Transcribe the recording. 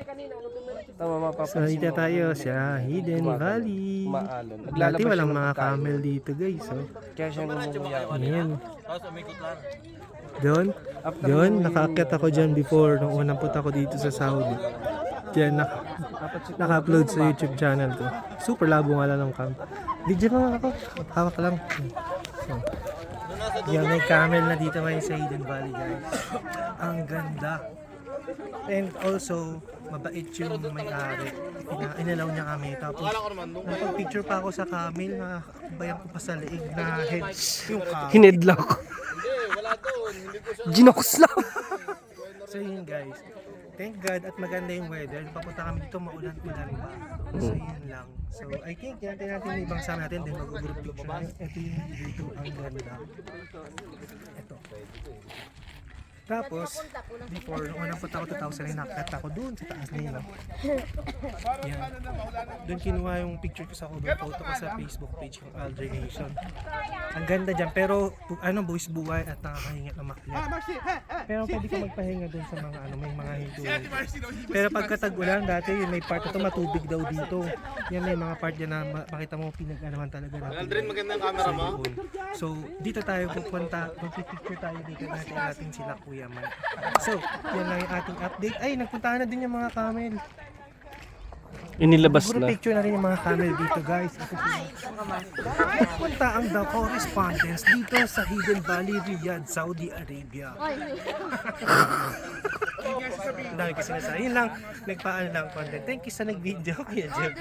Tama, So mapapansin dito mo. tayo sa Hidden Valley. Maalon. Dati Naglalabas siya walang ng mga pagkain. camel dito guys. So, Kaya siya ngumuya. ayan. Doon, yun, nakaakyat ako dyan before nung unang punta ko dito sa Saudi. Diyan, naka-upload sa YouTube channel ko. Super labo nga lang ng cam. Video lang ako, hawak lang. So, yan, may camel na dito ngayon sa Hidden Valley guys. Ang ganda. And also, mabait yung may-ari. Inalaw niya kami. Tapos, napag-picture pa ako sa camel. Nakakabayan ko pa sa leeg na head. Yung camel. Hinedlaw ko. Ginoks lang. So yun guys. Thank God at maganda yung weather. Papunta kami dito, maulan-ulan pa. So yun lang. So I think yan natin yung ibang sama natin. Then mag-group picture na. Ito yung dito. Ang ganda. Ito. Tapos, before, nung unang punta ko 2009, nakakita ako doon sa taas na yun. Yan. Doon kinuha yung picture ko sa cover photo ko sa Facebook page ng Aldrin Nation. Ang ganda dyan, pero buwis buhay at nakakahinga na makyat. Pero pwede ka magpahinga doon sa mga may mga hinto. Pero pagka tag-ulan, dati yun, may part ito matubig daw dito. Yan, may mga part dyan na makita mo pinag-anaman talaga natin. Aldrin, magandang camera mo. So, dito tayo pupunta, magpipicture tayo dito natin sila Kuya Man. So, yan lang yung ating update. Ay, nagpuntahan na din yung mga camel. Inilabas Siguro na. picture na rin yung mga camel dito guys. Nagpunta ang The Correspondence dito sa Hidden Valley, Riyadh, Saudi Arabia. Ang dami kasi nasa. Yun lang, nagpaano lang content. Thank you sa nag-video, Kuya Jeb.